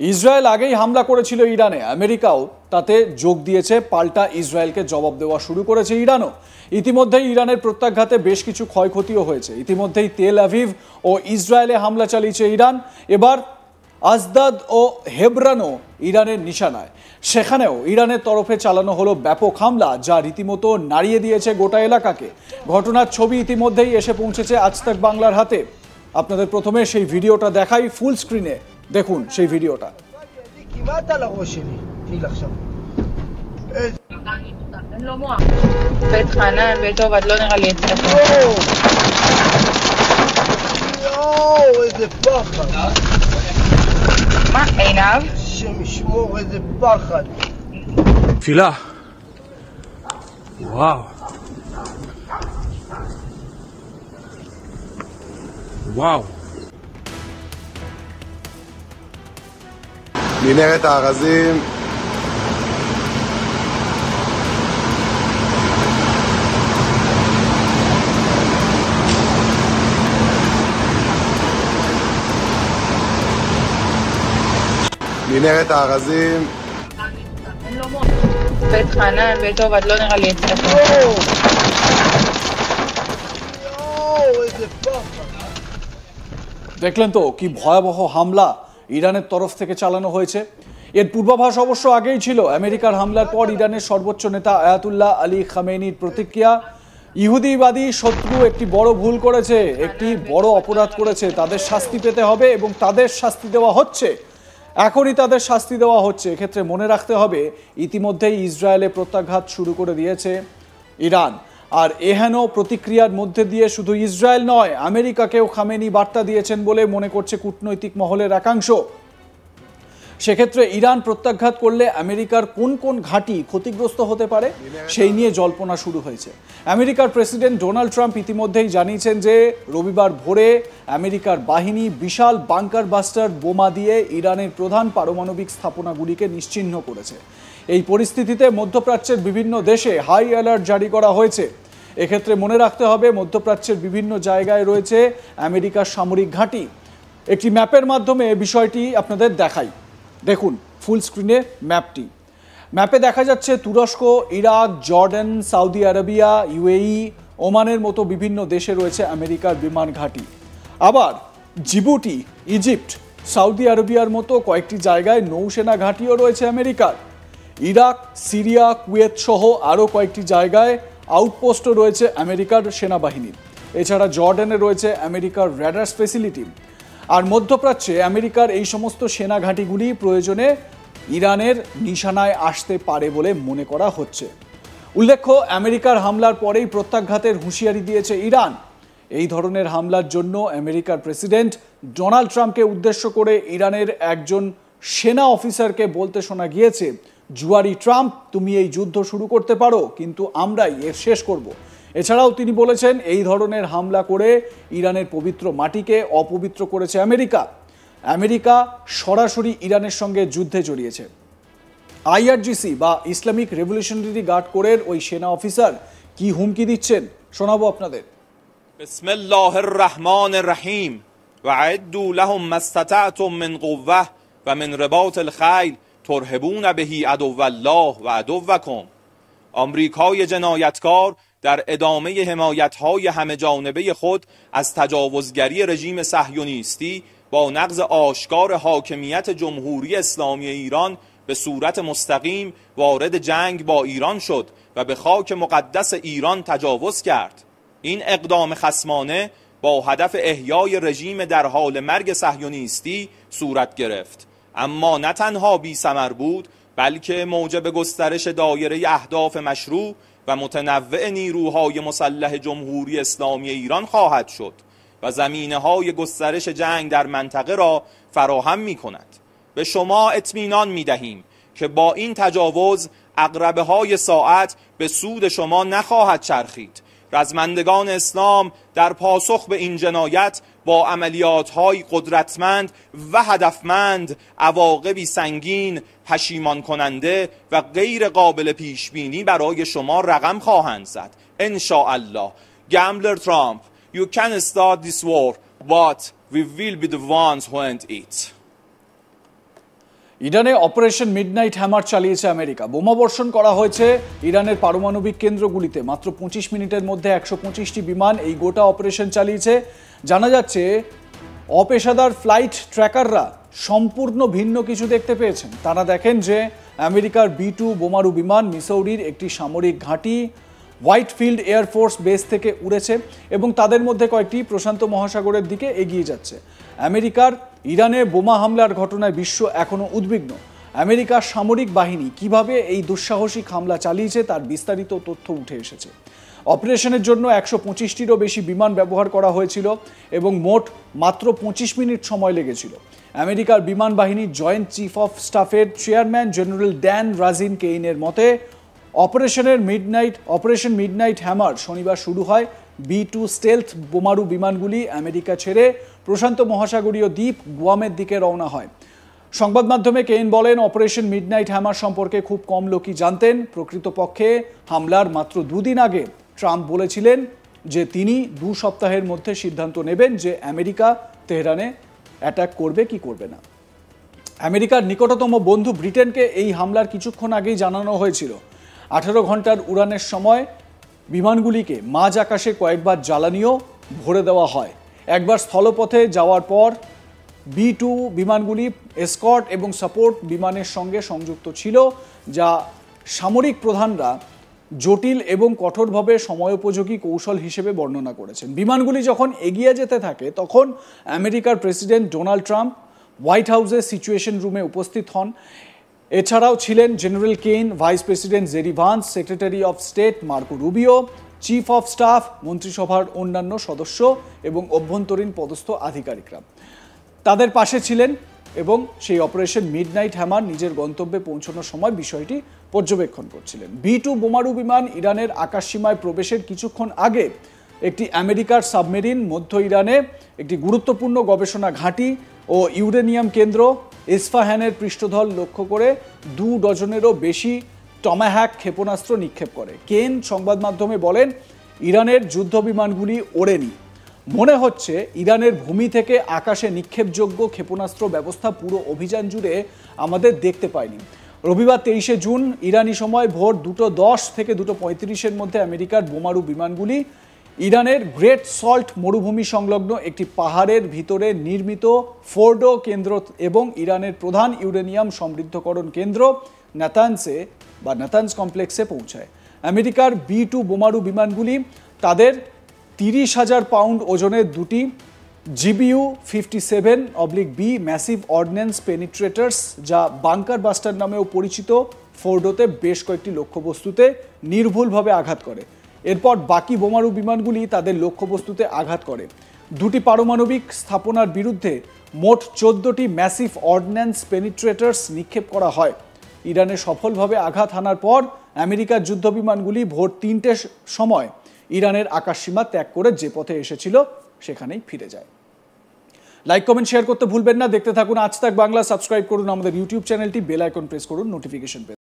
Israel আগেই হামলা করেছিল ইরানে, আমেরিকাও তাতে যোগ দিয়েছে, পাল্টা ইসরায়েলকে জবাব দেওয়া শুরু করেছে ইরানও। ইতিমধ্যেই ইরানের প্রত্যাঘাতে বেশ কিছু ক্ষয়ক্ষতিও হয়েছে। ইতিমধ্যেই তেল আভিভ ও ইসরায়েলে হামলা চালিয়েছে ইরান। এবার আসদাদ ও হেবরানও ইরানের নিশানায়। সেখানেও ইরানের তরফে চালানো হলো ব্যাপক হামলা, যা রীতিমতো নাড়িয়ে দিয়েছে গোটা এলাকাকে। ঘটনার ছবি ইতিমধ্যেই এসে পৌঁছেছে আজ তাক বাংলার হাতে। আপনাদের প্রথমে সেই ভিডিওটা দেখাই ফুল স্ক্রিনে, দেখুন সেই ভিডিওটা। בית חנן, בית עובד, לא נראה לי אצלך. יואו, איזה פחד. מה, עינב? השם ישמור, איזה פחד. תפילה. וואו. וואו. מנהרת הארזים. מנהרת הארזים. בית חנן, בית עובד, לא נראה לי אצלך. יואו, איזה פחד. দেখলেন তো কি ভয়াবহ হামলা ইরানের তরফ থেকে চালানো হয়েছে। এর পূর্বাভাস অবশ্য আগেই ছিল। আমেরিকার হামলার পর ইরানের সর্বোচ্চ নেতা আয়াতুল্লাহ আলী খামেনির প্রতিক্রিয়া, ইহুদিবাদী শত্রু একটি বড় ভুল করেছে, একটি বড় অপরাধ করেছে, তাদের শাস্তি পেতে হবে এবং তাদের শাস্তি দেওয়া হচ্ছে, এখনই তাদের শাস্তি দেওয়া হচ্ছে। এক্ষেত্রে মনে রাখতে হবে ইতিমধ্যেই ইসরায়েলে প্রত্যাঘাত শুরু করে দিয়েছে ইরান। আর এহেন প্রতিক্রিয়ার মধ্যে দিয়ে শুধু ইসরায়েল নয়, আমেরিকাকেও খামেনি বার্তা দিয়েছেন বলে মনে করছে কূটনৈতিক মহলের একাংশ। সেক্ষেত্রে ইরান প্রত্যাঘাত করলে আমেরিকার কোন কোন ঘাঁটি ক্ষতিগ্রস্ত হতে পারে সেই নিয়ে জল্পনা শুরু হয়েছে। আমেরিকার প্রেসিডেন্ট ডোনাল্ড ট্রাম্প ইতিমধ্যেই জানিয়েছেন যে রবিবার ভোরে আমেরিকার বাহিনী বিশাল বাংকার বাস্টার বোমা দিয়ে ইরানের প্রধান পারমাণবিক স্থাপনাগুলিকে নিশ্চিহ্ন করেছে। এই পরিস্থিতিতে মধ্যপ্রাচ্যের বিভিন্ন দেশে হাই অ্যালার্ট জারি করা হয়েছে। এক্ষেত্রে মনে রাখতে হবে মধ্যপ্রাচ্যের বিভিন্ন জায়গায় রয়েছে আমেরিকার সামরিক ঘাঁটি। একটি ম্যাপের মাধ্যমে বিষয়টি আপনাদের দেখাই, দেখুন ফুল স্ক্রিনে ম্যাপটি। ম্যাপে দেখা যাচ্ছে তুরস্ক, Iraq, Jordan, Saudi Arabia, UAE, ওমানের মতো বিভিন্ন দেশে রয়েছে আমেরিকার বিমান ঘাঁটি। আবার জিবুটি, ইজিপ্ট, সৌদি আরবিয়ার মতো কয়েকটি জায়গায় নৌসেনা ঘাঁটিও রয়েছে আমেরিকার। ইরাক, সিরিয়া, কুয়েত সহ আরও কয়েকটি জায়গায় আউটপোস্টও রয়েছে আমেরিকার সেনাবাহিনীর। এছাড়া জর্ডানে রয়েছে আমেরিকার র্যাডার ফেসিলিটি। আর মধ্যপ্রাচ্যে আমেরিকার এই সমস্ত সেনা ঘাঁটিগুলি প্রয়োজনে ইরানের নিশানায় আসতে পারে বলে মনে করা হচ্ছে। উল্লেখ্য, আমেরিকার হামলার পরেই প্রত্যাঘাতের হুঁশিয়ারি দিয়েছে ইরান। এই ধরনের হামলার জন্য আমেরিকার প্রেসিডেন্ট ডোনাল্ড ট্রাম্পকে উদ্দেশ্য করে ইরানের একজন সেনা অফিসারকে বলতে শোনা গিয়েছে, জুয়ারি ট্রাম্প, তুমি এই যুদ্ধ শুরু করতে পারো, কিন্তু আমরাই এর শেষ করব। এছাড়াও তিনি বলেছেন এই ধরনের হামলা করে ইরানের পবিত্র মাটিকে অপবিত্র করেছে আমেরিকা। আমেরিকা সরাসরি ইরানের সঙ্গে যুদ্ধে জড়িয়েছে। আইআরজিসি বা ইসলামিক রেভলিউশনারি গার্ড কোরের ওই সেনা অফিসার কি হুমকি দিচ্ছেন শোনাবো আপনাদের। বিসমিল্লাহির রহমানির রহিম ওয়া'আদ্দু লাহুম মাসতাতা'তুম মিন কুওয়া ওয়া মিন রিবাতিল খাইল ترهبون بهی عدو الله و عدوکم. آمریکای جنایتکار در ادامه حمایت‌های همه جانبه خود از تجاوزگری رژیم صهیونیستی با نقض آشکار حاکمیت جمهوری اسلامی ایران به صورت مستقیم وارد جنگ با ایران شد و به خاک مقدس ایران تجاوز کرد. این اقدام خصمانه با هدف احیای رژیم در حال مرگ صهیونیستی صورت گرفت. اما نه تنها بی ثمر بود، بلکه موجب گسترش دایره اهداف مشروع و متنوع نیروهای مسلح جمهوری اسلامی ایران خواهد شد و زمینه‌های گسترش جنگ در منطقه را فراهم می‌کند. به شما اطمینان می‌دهیم که با این تجاوز عقربه‌های ساعت به سود شما نخواهد چرخید. رزمندگان اسلام در پاسخ به این جنایت با عملیات‌های قدرتمند و هدفمند عواقبی سنگین، پشیمان کننده و غیر قابل پیشبینی برای شما رقم خواهند زد. ان شاء الله. Gambler Trump, you can start this war, but we will be the ones who end it. ইরানে অপারেশন মিডনাইট হ্যামার চালিয়েছে আমেরিকা। বোমাবর্ষণ করা হয়েছে ইরানের পারমাণবিক কেন্দ্রগুলিতে। মাত্র 25 মিনিটের মধ্যে 125টি বিমান এই গোটা অপারেশন চালিয়েছে। জানা যাচ্ছে অপেশাদার ফ্লাইট ট্র্যাকাররা সম্পূর্ণ ভিন্ন কিছু দেখতে পেয়েছেন। তারা দেখেন যে আমেরিকার B-2 বোমারু বিমান মিসৌরির একটি সামরিক ঘাঁটি হোয়াইটফিল্ড এয়ারফোর্স বেস থেকে উড়েছে এবং তাদের মধ্যে কয়েকটি প্রশান্ত মহাসাগরের দিকে এগিয়ে যাচ্ছে। আমেরিকার ইরানে বোমা হামলার ঘটনায় বিশ্ব এখনও উদ্বিগ্ন। আমেরিকার সামরিক বাহিনী কিভাবে এই দুঃসাহসিক হামলা চালিয়েছে তার বিস্তারিত তথ্য উঠে এসেছে। অপারেশনের জন্য 125টিরও বেশি বিমান ব্যবহার করা হয়েছিল এবং মোট মাত্র 25 মিনিট সময় লেগেছিল। আমেরিকার বিমান বাহিনীর জয়েন্ট চিফ অফ স্টাফের চেয়ারম্যান জেনারেল ড্যান রাজিন কেইনের মতে অপারেশন মিডনাইট হ্যামার শনিবার শুরু হয়। B-2 স্টেলথ বোমারু বিমানগুলি আমেরিকা ছেড়ে প্রশান্ত মহাসাগরীয় দ্বীপ গুয়ামের দিকে রওনা হয়। সংবাদ মাধ্যমে কেইন বলেন, অপারেশন মিডনাইট হ্যামার সম্পর্কে খুব কম লোকই জানতেন। প্রকৃতপক্ষে হামলার মাত্র 2 দিন আগে ট্রাম্প বলেছিলেন যে তিনি 2 সপ্তাহের মধ্যে সিদ্ধান্ত নেবেন যে আমেরিকা তেহরানে অ্যাটাক করবে কি করবে না। আমেরিকার নিকটতম বন্ধু ব্রিটেনকে এই হামলার কিছুক্ষণ আগেই জানানো হয়েছিল। 18 ঘন্টার উড়ানের সময় বিমানগুলিকে মাঝ আকাশে কয়েকবার জ্বালানিও ভরে দেওয়া হয়। একবার স্থলপথে যাওয়ার পর B-2 বিমানগুলি এসকর্ট এবং সাপোর্ট বিমানের সঙ্গে সংযুক্ত ছিল, যা সামরিক প্রধানরা জটিল এবং কঠোরভাবে সময়োপযোগী কৌশল হিসেবে বর্ণনা করেছেন। বিমানগুলি যখন এগিয়ে যেতে থাকে তখন আমেরিকার প্রেসিডেন্ট ডোনাল্ড ট্রাম্প হোয়াইট হাউসের সিচুয়েশন রুমে উপস্থিত হন। এছাড়াও ছিলেন general Kane, vice president JD Vance, secretary of state Marco Rubio, chief of staff, মন্ত্রিসভার অন্যান্য সদস্য এবং অভ্যন্তরীণ পদস্থ আধিকারিকরা তাদের পাশে ছিলেন এবং সেই অপারেশন মিডনাইট হ্যামার নিজের গন্তব্যে পৌঁছানোর সময় বিষয়টি পর্যবেক্ষণ করছিলেন। B-2 বোমারু বিমান ইরানের আকাশসীমায় প্রবেশের কিছুক্ষণ আগে একটি আমেরিকার সাবমেরিন মধ্য ইরানে একটি গুরুত্বপূর্ণ গবেষণা ঘাঁটি ও ইউরেনিয়াম কেন্দ্র ইস্ফাহানের পৃষ্ঠতল লক্ষ্য করে 2 ডজনেরও বেশি টমাহ্যাক ক্ষেপণাস্ত্র নিক্ষেপ করে। কেন সংবাদ মাধ্যমে বলেন, ইরানের যুদ্ধ বিমানগুলি ওড়েনি। মনে হচ্ছে ইরানের ভূমি থেকে আকাশে নিক্ষেপযোগ্য ক্ষেপণাস্ত্র ব্যবস্থা পুরো অভিযান জুড়ে আমাদের দেখতে পাইনি। রবিবার 23শে জুন ইরানি সময় ভোর 2:10 থেকে 2:35-এর মধ্যে আমেরিকার বোমারু বিমানগুলি ইরানের গ্রেট সল্ট মরুভূমি সংলগ্ন একটি পাহাড়ের ভিতরে নির্মিত ফোর্ডো কেন্দ্র এবং ইরানের প্রধান ইউরেনিয়াম সমৃদ্ধকরণ কেন্দ্র নাতানস কমপ্লেক্সে পৌঁছায়। আমেরিকার B-2 বোমারু বিমানগুলি তাদের 30,000 পাউন্ড ওজনের দুটি GBU-57/B ম্যাসিভ অর্ডিন্যান্স পেনিট্রেটার্স, যা বাংকার বাস্টার নামেও পরিচিত, ফোর্ডোতে বেশ কয়েকটি লক্ষ্যবস্তুতে নির্ভুলভাবে আঘাত করে। এরপর বাকি বোমারু বিমানগুলি তাদের লক্ষ্যবস্তুতে আঘাত করে। 2টি পারমাণবিক স্থাপনার বিরুদ্ধে মোট 14টি ম্যাসিভ অর্ডিন্যান্স পেনিট্রেটার্স নিক্ষেপ করা হয়। ইরানে সফলভাবে আঘাত হানার পর আমেরিকার যুদ্ধবিমানগুলি ভোর 3টের সময় ইরানের আকাশসীমা ত্যাগ করে যে পথে এসেছিল সেখানেই ফিরে যায়। লাইক, কমেন্ট, শেয়ার করতে ভুলবেন না। দেখতে থাকুন আজ তাক বাংলা। সাবস্ক্রাইব করুন আমাদের ইউটিউব চ্যানেলটি, বেল আইকন প্রেস করুন নোটিফিকেশন পেতে।